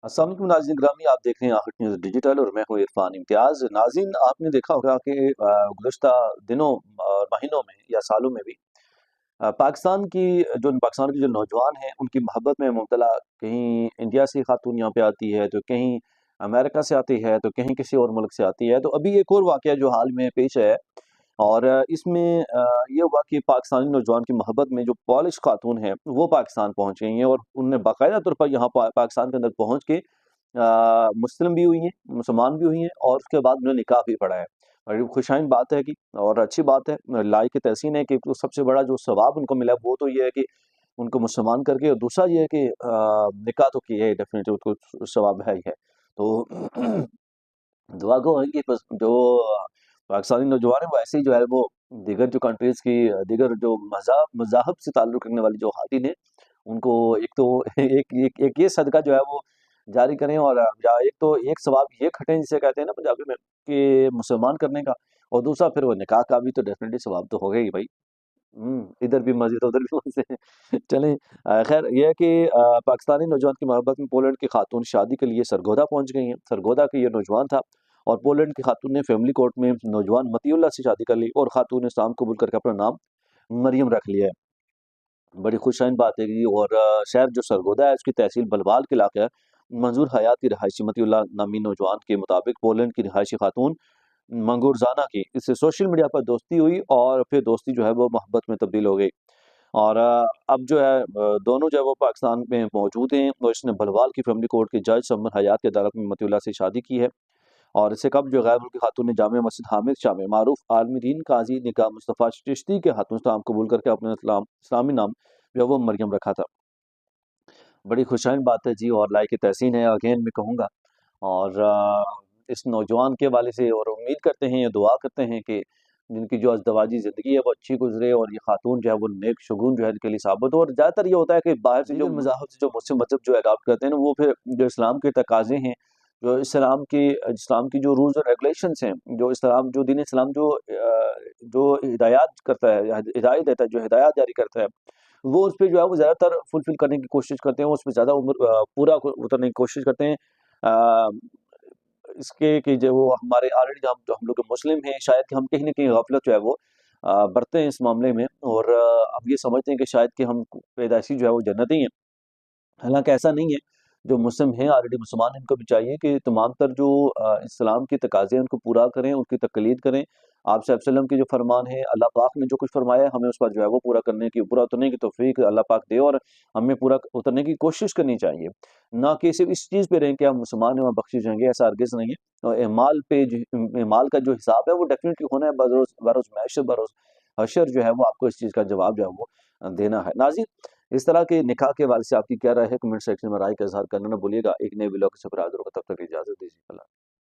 अस्सलाम वालेकुम नाज़रीन ग्रामी, आप देख रहे हैं आखिर न्यूज़ डिजिटल और मैं हूँ इरफान इम्तियाज़। नाज़रीन, आपने देखा होगा कि गुज़श्ता दिनों और महीनों में या सालों में भी पाकिस्तान के जो नौजवान हैं उनकी मोहब्बत में मुब्तला, कहीं इंडिया से खातून यहाँ पे आती है तो कहीं अमेरिका से आती है तो कहीं किसी और मुल्क से आती है। तो अभी एक और वाक़या जो हाल में पेश है और इसमें ये हुआ कि पाकिस्तानी नौजवान की मोहब्बत में जो पॉलिश खातून हैं वो पाकिस्तान पहुँच गई हैं और उनने बाकायदा तौर पर यहाँ पाकिस्तान के अंदर पहुँच के मुस्लिम भी हुई हैं, मुसलमान भी हुई हैं और उसके बाद उन्होंने निकाह भी पढ़ा है। बड़ी खुशाइन बात है कि और अच्छी बात है, लायक तहसीन है कि तो सबसे बड़ा जो सवाब उनको मिला वो तो ये है कि उनको मुसलमान करके, और दूसरा ये है कि निकाह तो किया है, डेफिनेटली उसको सवाब है ही है। तो दुआ गो है कि बस जो पाकिस्तानी नौजवान है वो ऐसे ही जो है वो दीगर जो कंट्रीज़ की दीगर जो मज़ाहब से ताल्लुक़ रखने वाली जो खातिन है उनको एक तो एक ये सदका जो है वो जारी करें, और या एक तो एक सवाब ये खटें जिसे कहते हैं ना पंजाबी में कि मुसलमान करने का, और दूसरा फिर वो निकाह का भी तो डेफिनेटली सवाब तो होगा ही भाई। इधर भी मस्जिद उधर भी मस्जिद चलें। खैर ये है कि पाकिस्तानी नौजवान की मोहब्बत में पोलैंड की खातून शादी के लिए सरगोदा पहुंच गई हैं। सरगोदा के ये नौजवान था और पोलैंड की खातून ने फैमिली कोर्ट में नौजवान मतीउल्लाह से शादी कर ली और खातून ने इस्लाम कबूल करके अपना नाम मरियम रख लिया है। बड़ी खुशहाइन बात है कि, और शहर जो सरगोदा है उसकी तहसील बलवाल के इलाका है। मंजूर हयात की रहायशी मतीउल्लाह नामी नौजवान के मुताबिक पोलैंड की रहायशी खातून मंगूरजाना की इससे सोशल मीडिया पर दोस्ती हुई और फिर दोस्ती जो है वो मोहब्बत में तब्दील हो गई। और अब जो है दोनों जो है वो पाकिस्तान में मौजूद हैं और इसने भलवाल की फैमिली कोर्ट के जज समर हयात की अदालत में मतीउल्लाह से शादी की है। और इससे कब जो गैर मुल्की खातून ने जामिया मस्जिद हामिद शाह में मारूफ आलमी दीन काजी निकाह मुस्तफ़ा चिश्ती के हाथों इस्लाम कबूल करके अपने इस्लामी नाम जो है वो मरियम रखा था। बड़ी खुशाइन बात है जी और लायक तहसीन है, अगेन मैं कहूँगा। और इस नौजवान के हवाले से और उम्मीद करते हैं या दुआ करते हैं कि जिनकी जो अज़दवाजी ज़िंदगी है वो अच्छी गुजरे और ये खातून जो है वो नेक शगुन जो है इनके लिए साबित हो। और ज़्यादातर ये होता है कि बाहर से जो मज़ाहब से जो मुस्लिम मज़हब जो अडॉप्ट करते हैं ना, वो फिर जो इस्लाम के तकाज़े हैं, जो इस्लाम की जो रूल्स और रेगुलेशंस हैं, जो इस्लाम जो दीन इस्लाम जो हिदायत करता है, हिदायत देता है, जो हिदायत जारी करता है, वो उस पे जो है वो ज़्यादातर फुलफ़िल करने की कोशिश करते हैं, उस पे ज़्यादा पूरा उतरने की कोशिश करते हैं। अ, इसके कि जो वो हमारे ऑलरेडी हम लोग मुस्लिम हैं, शायद कि हम कहीं न कहीं गफ़लत जो है वो बरतें हैं इस मामले में, और हम ये समझते हैं कि शायद कि हम पैदाइशी जो है वो जन्नती हैं। हालाँकि ऐसा नहीं है। जो मुस्लिम हैं ऑलरेडी मुसलमान, इनको भी चाहिए कि तमाम तर जो इस्लाम के तकाज़े हैं उनको पूरा करें, उनकी तक़लीद करें। आप सल्लल्लाहु अलैहि वसल्लम के जो फरमान हैं, अल्लाह पाक ने जो कुछ फरमाया है, हमें उस पर जो है वो पूरा उतरने की तौफ़ीक अल्लाह पाक दे, और हमें पूरा उतरने की कोशिश करनी चाहिए। ना कि सिर्फ़ इस चीज़ पे रहें कि हम मुसलमान हैं और बख्शिश जाएँगे, ऐसा हरगिज़ नहीं है। और एमाल का जो हिसाब है वो डेफ़िनेटली होना है, बरोज़ बरोज़ महशर, बरोज़ हशर जो है वो आपको इस चीज़ का जवाब जो है वो देना है। नाज़रीन, इस तरह के निकाह के हवाले से आपकी क्या राय है? कमेंट सेक्शन में राय का इज़हार करना ना भूलिएगा। एक नए व्लॉग के साथ फिर हाज़िर होगा, तब तक इजाज़त दीजिए। अल्लाह।